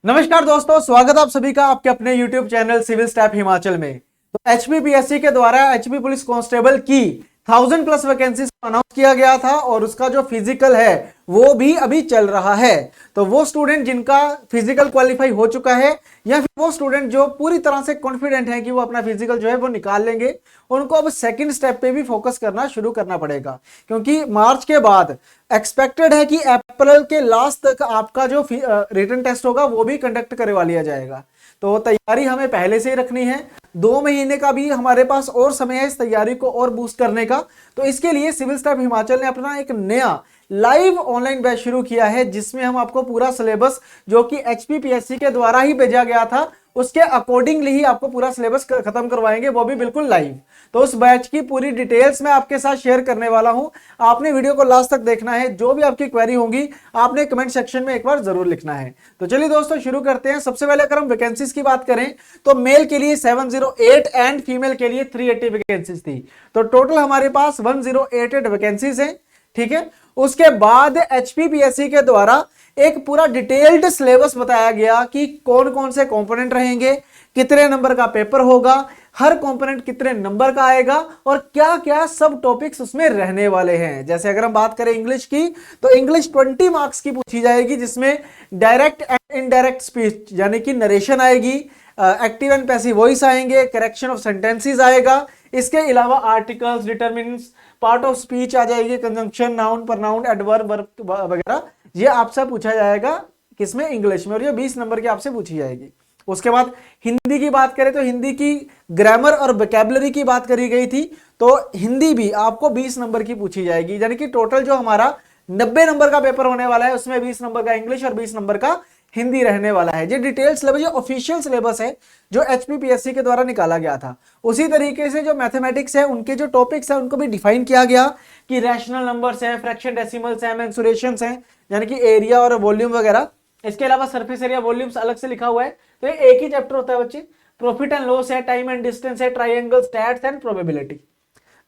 नमस्कार दोस्तों, स्वागत आप सभी का आपके अपने YouTube channel civil staff Himachal में। तो एचपीपीएससी के द्वारा एचपी पुलिस कांस्टेबल की 1000+ वैकेंसीज अनाउंस किया गया था और उसका जो फिजिकल है वो भी अभी चल रहा है। तो वो स्टूडेंट जिनका फिजिकल क्वालिफाई हो चुका है या फिर वो स्टूडेंट जो पूरी तरह से कॉन्फिडेंट है कि वो अपना फिजिकल जो है वो निकाल लेंगे, उनको अब सेकंड स्टेप पे भी फोकस करना शुरू करना पड़ेगा, क्योंकि मार्च के बाद एक्सपेक्टेड है कि अप्रैल के लास्ट तक आपका जो रिटन टेस्ट होगा वो भी कंडक्ट करवा लिया जाएगा। तो तैयारी हमें पहले से ही रखनी है। 2 महीने का भी हमारे पास और समय है इस तैयारी को और बूस्ट करने का। तो इसके लिए सिविल स्टैफ हिमाचल ने अपना एक नया लाइव ऑनलाइन बैच शुरू किया है, जिसमें हम आपको पूरा सिलेबस जो कि एचपीपीएससी के द्वारा ही भेजा गया था उसके अकॉर्डिंगली ही आपको पूरा सिलेबस खत्म करवाएंगे, वो भी बिल्कुल लाइव। तो उस बैच की पूरी डिटेल्स मैं आपके साथ शेयर करने वाला हूं। आपने वीडियो को लास्ट तक देखना है। जो भी आपकी क्वेरी होंगी आपने कमेंट सेक्शन में एक बार जरूर लिखना है। तो चलिए दोस्तों शुरू करते हैं। सबसे पहले अगर हम वैकेंसीज की बात करें तो मेल के लिए 708 एंड फीमेल के लिए 380 वैकेंसीज थी। तो टोटल हमारे पास 1088 वैकेंसीज हैं। ठीक है, उसके बाद एचपीपीएससी के द्वारा एक पूरा डिटेल्ड सिलेबस बताया गया कि कौन कौन से कंपोनेंट रहेंगे, कितने नंबर का पेपर होगा, हर कंपोनेंट कितने नंबर का आएगा और क्या क्या सब टॉपिक्स उसमें रहने वाले हैं। जैसे अगर हम बात करें इंग्लिश की तो इंग्लिश 20 मार्क्स की पूछी जाएगी, जिसमें डायरेक्ट एंड इनडायरेक्ट स्पीच यानी कि नरेशन आएगी, एक्टिव एंड पैसिव वॉइस आएंगे, करेक्शन ऑफ सेंटेंसेस आएगा। इसके अलावा articles, determinants, part of speech आ जाएगी, conjunction, noun, pronoun, adverb, verb वगैरह। ये आपसे पूछा जाएगा किसमें, इंग्लिश में, और ये 20 नंबर की आपसे पूछी जाएगी। उसके बाद हिंदी की बात करें तो हिंदी की ग्रामर और वोकैबुलरी की बात करी गई थी, तो हिंदी भी आपको 20 नंबर की पूछी जाएगी। यानी कि टोटल जो हमारा 90 नंबर का पेपर होने वाला है उसमें 20 नंबर का इंग्लिश और 20 नंबर का हिंदी रहने वाला है। ये डिटेल सिलेबस, ये ऑफिशियल सिलेबस है जो एचपीपीएससी के द्वारा निकाला गया था। उसी तरीके से जो मैथमेटिक्स है उनके जो टॉपिक्स है उनको भी डिफाइन किया गया कि रैशनल नंबर्स हैं, फ्रैक्शन डेसिमल्स हैं, मेंसुरेशंस हैं, यानी कि एरिया और वॉल्यूम वगैरह। इसके अलावा सरफेस एरिया, वॉल्यूम्स अलग से लिखा हुआ है। तो ये एक ही चैप्टर होता है बच्चे। प्रॉफिट एंड लॉस है, टाइम एंड डिस्टेंस है, ट्राइंगल, स्टैट्स एंड प्रोबेबिलिटी।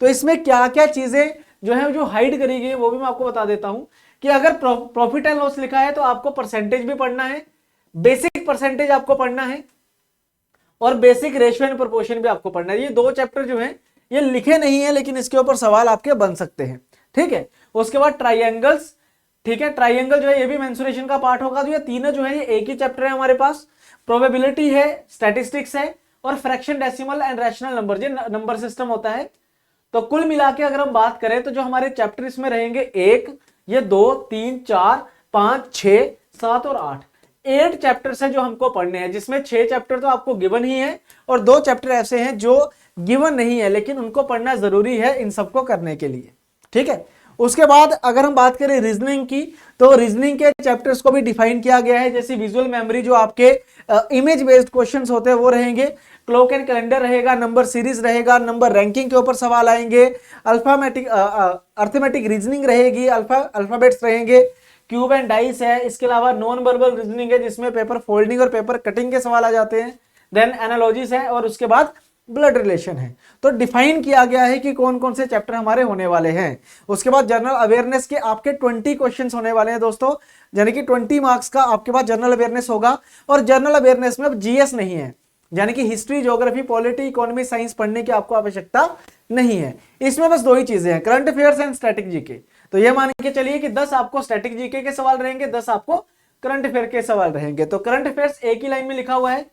तो इसमें क्या क्या चीजें जो है जो हाइड करी गई वो भी मैं आपको बता देता हूं कि अगर प्रॉफिट एंड लॉस लिखा है तो आपको परसेंटेज भी पढ़ना है, बेसिक परसेंटेज आपको पढ़ना है और बेसिक रेशियो एंड प्रोपोर्शन भी आपको पढ़ना है। ये 2 चैप्टर जो है ये लिखे नहीं है लेकिन इसके ऊपर सवाल आपके बन सकते हैं। ठीक है, उसके बाद ट्राइंगल्स। ठीक है, ट्राइंगल जो है ये भी मेंसुरेशन का पार्ट होगा। तो ये तीनों जो है ये एक ही चैप्टर है हमारे पास। प्रोबेबिलिटी है, स्टैटिस्टिक्स है और fraction decimal and rational number, ये नंबर सिस्टम होता है। तो कुल मिला के अगर हम बात करें तो जो हमारे चैप्टर इसमें रहेंगे 1, ये 2, 3, 4, 5, 6, 7 और 8, 8 चैप्टर्स हैं जो हमको पढ़ने हैं, जिसमें 6 चैप्टर तो आपको गिवन ही है और 2 चैप्टर ऐसे हैं जो गिवन नहीं है लेकिन उनको पढ़ना जरूरी है इन सबको करने के लिए। ठीक है, उसके बाद अगर हम बात करें रीजनिंग की तो रीजनिंग के चैप्टर्स को भी डिफाइन किया गया है। जैसे विजुअल मेमोरी, जो आपके इमेज बेस्ड क्वेश्चंस होते हैं वो रहेंगे, क्लॉक एंड कैलेंडर रहेगा, नंबर सीरीज रहेगा, नंबर रैंकिंग के ऊपर सवाल आएंगे, अल्फामेटिक अर्थमेटिक रीजनिंग रहेगी, अल्फाबेट्स रहेंगे, क्यूब एंड डाइस है। इसके अलावा नॉन वर्बल रीजनिंग है जिसमें पेपर फोल्डिंग और पेपर कटिंग के सवाल आ जाते हैं। देन एनालॉजीज है और उसके बाद ब्लड रिलेशन है। तो डिफाइन किया गया है कि कौन कौन से चैप्टर हमारे होने वाले हैं। उसके बाद जनरल अवेयरनेस के आपके 20 क्वेश्चंस होने वाले हैं दोस्तों, यानी कि 20 मार्क्स का आपके पास जनरल अवेयरनेस होगा। और जनरल अवेयरनेस में अब जीएस नहीं है, यानी कि history, geography, polity, economy, science पढ़ने की आपको आवश्यकता नहीं है। इसमें बस 2 ही चीजें हैं, current affairs and static GK. तो ये मान के चलिए कि 10 आपको स्टैटिक जीके के सवाल रहेंगे, 10 आपको करंट अफेयर के सवाल रहेंगे। तो करंट अफेयर्स एक ही लाइन में लिखा हुआ है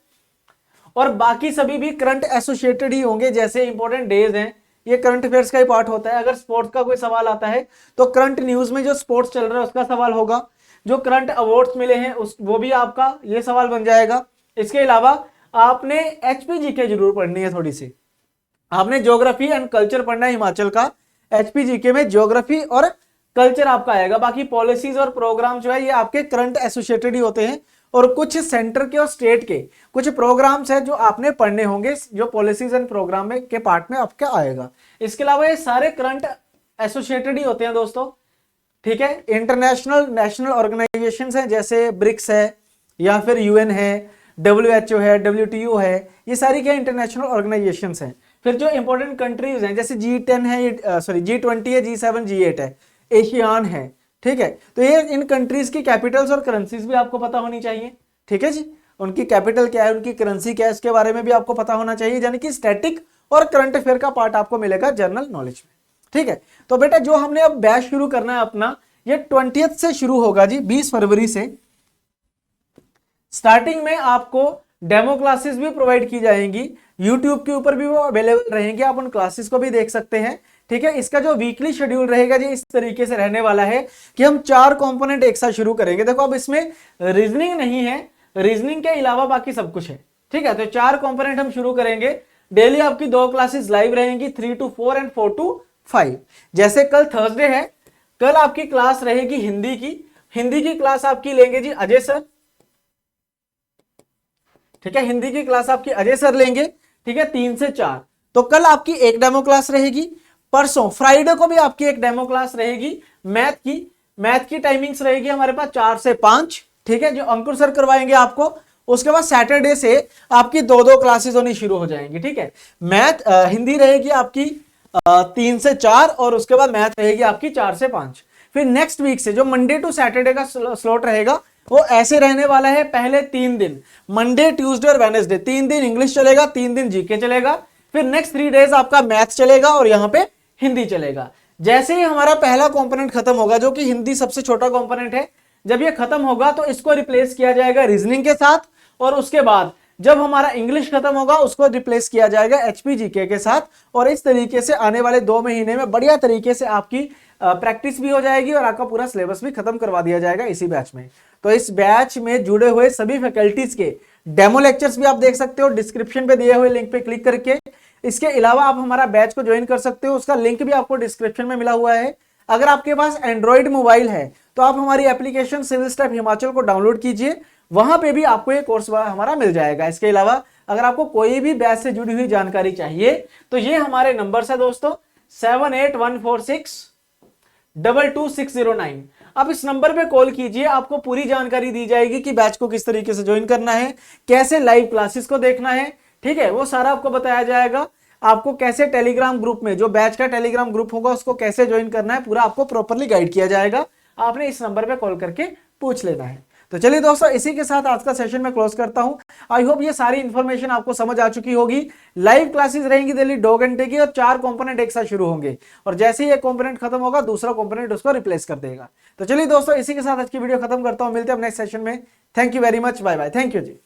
और बाकी सभी भी करंट एसोसिएटेड ही होंगे। जैसे इंपॉर्टेंट डेज हैं, ये करंट अफेयर्स का ही पार्ट होता है। अगर स्पोर्ट्स का कोई सवाल आता है तो करंट न्यूज में जो स्पोर्ट्स चल रहा है उसका सवाल होगा। जो करंट अवार्ड्स मिले हैं उस वो भी आपका ये सवाल बन जाएगा। इसके अलावा आपने एचपीजीके जरूर पढ़नी है थोड़ी सी। आपने ज्योग्राफी एंड कल्चर पढ़ना है हिमाचल का। एचपीजीके में ज्योग्राफी और कल्चर आपका आएगा। बाकी पॉलिसीज और प्रोग्राम जो है ये आपके करंट एसोसिएटेड ही होते हैं और कुछ सेंटर के और स्टेट के कुछ प्रोग्राम्स हैं जो आपने पढ़ने होंगे, जो पॉलिसीज एंड प्रोग्राम में के पार्ट में आपका आएगा। इसके अलावा ये सारे करंट एसोसिएटेड ही होते हैं दोस्तों। ठीक है, इंटरनेशनल नेशनल ऑर्गेनाइजेशंस हैं जैसे ब्रिक्स है या फिर यूएन है, WHO है, WTO है, ये सारी क्या इंटरनेशनल ऑर्गेनाइजेशंस हैं। फिर जो इंपॉर्टेंट कंट्रीज हैं जैसे G10 है, सॉरी G20 है, G7, G8 है, एशियान है। ठीक है, तो ये इन कंट्रीज की कैपिटल्स और करेंसीज भी आपको पता होनी चाहिए। ठीक है जी। उनकी कैपिटल क्या है, उनकी करेंसी क्या है, इसके बारे में भी आपको पता होना चाहिए। यानी कि स्टैटिक और करंट अफेयर का पार्ट आपको मिलेगा जनरल नॉलेज में, ठीक है। तो बेटा जो हमने अब बैच शुरू करना है अपना, ये 20th से शुरू होगा जी, 20 फरवरी से। स्टार्टिंग में आपको डेमो क्लासेस भी प्रोवाइड की जाएंगी, यूट्यूब के ऊपर भी वो अवेलेबल रहेंगे, आप उन क्लासेस को भी देख सकते हैं, ठीक है। इसका जो वीकली शेड्यूल रहेगा जी इस तरीके से रहने वाला है कि हम 4 कंपोनेंट एक साथ शुरू करेंगे। देखो अब इसमें रीजनिंग नहीं है, रीजनिंग के अलावा बाकी सब कुछ है, ठीक है। तो 4 कंपोनेंट हम शुरू करेंगे। डेली आपकी 2 क्लासेस लाइव रहेंगी, 3 to 4 एंड 4 to 5। जैसे कल थर्सडे है, कल आपकी क्लास रहेगी हिंदी की। हिंदी की क्लास आपकी लेंगे जी अजय सर, ठीक है। हिंदी की क्लास आपकी अजय सर लेंगे, ठीक है, 3 से 4। तो कल आपकी एक डेमो क्लास रहेगी। परसों फ्राइडे को भी आपकी एक डेमो क्लास रहेगी मैथ की। मैथ की टाइमिंग्स रहेगी हमारे पास 4 से 5, ठीक है, जो अंकुर सर करवाएंगे आपको। उसके बाद सैटरडे से आपकी 2 क्लासेस होनी शुरू हो जाएंगी, ठीक है। मैथ हिंदी रहेगी आपकी 3 से 4 और उसके बाद मैथ रहेगी आपकी 4 से 5। फिर नेक्स्ट वीक से जो मंडे टू सैटरडे का स्लॉट रहेगा वो ऐसे रहने वाला है। पहले 3 दिन मंडे, ट्यूसडे और वेडनेसडे 3 दिन इंग्लिश चलेगा, 3 दिन जीके चलेगा। फिर नेक्स्ट 3 डेज आपका मैथ चलेगा और यहां पे हिंदी चलेगा। जैसे ही हमारा पहला कंपोनेंट खत्म होगा, जो कि हिंदी सबसे छोटा कंपोनेंट है, जब ये खत्म होगा तो इसको रिप्लेस किया जाएगा रीजनिंग के साथ। और उसके बाद जब हमारा इंग्लिश खत्म होगा उसको रिप्लेस किया जाएगा एचपी जीके के साथ। और इस तरीके से आने वाले 2 महीने में बढ़िया तरीके से आपकी प्रैक्टिस भी हो जाएगी और आपका पूरा सिलेबस भी खत्म करवा दिया जाएगा इसी बैच में। तो इस बैच में जुड़े हुए सभी फैकल्टीज के डेमो लेक्चर्स भी आप देख सकते हो डिस्क्रिप्शन पे दिए हुए लिंक पे क्लिक करके। इसके अलावा आप हमारा बैच को ज्वाइन कर सकते हो, उसका लिंक भी आपको डिस्क्रिप्शन में मिला हुआ है। अगर आपके पास एंड्रॉइड मोबाइल है तो आप हमारी एप्लीकेशन सिविल स्टेप हिमाचल को डाउनलोड कीजिए, वहां पे भी आपको ये कोर्स हमारा मिल जाएगा। इसके अलावा अगर आपको कोई भी बैच से जुड़ी हुई जानकारी चाहिए तो ये हमारे नंबर है दोस्तों 7814622609। आप इस नंबर पे कॉल कीजिए, आपको पूरी जानकारी दी जाएगी कि बैच को किस तरीके से ज्वाइन करना है, कैसे लाइव क्लासेस को देखना है, ठीक है, वो सारा आपको बताया जाएगा। आपको कैसे टेलीग्राम ग्रुप में, जो बैच का टेलीग्राम ग्रुप होगा उसको कैसे ज्वाइन करना है, पूरा आपको प्रॉपर्ली गाइड किया जाएगा। आपने इस नंबर पे कॉल करके पूछ लेना है। तो चलिए दोस्तों, इसी के साथ आज का सेशन मैं क्लोज करता हूं। आई होप ये सारी इंफॉर्मेशन आपको समझ आ चुकी होगी। लाइव क्लासेस रहेंगी डेली 2 घंटे की और 4 कंपोनेंट एक साथ शुरू होंगे और जैसे ही एक कंपोनेंट खत्म होगा दूसरा कंपोनेंट उसको रिप्लेस कर देगा। तो चलिए दोस्तों, इसी के साथ आज की वीडियो खत्म करता हूं। मिलते हैं नेक्स्ट सेशन में। Thank you very much, bye bye, thank you ji.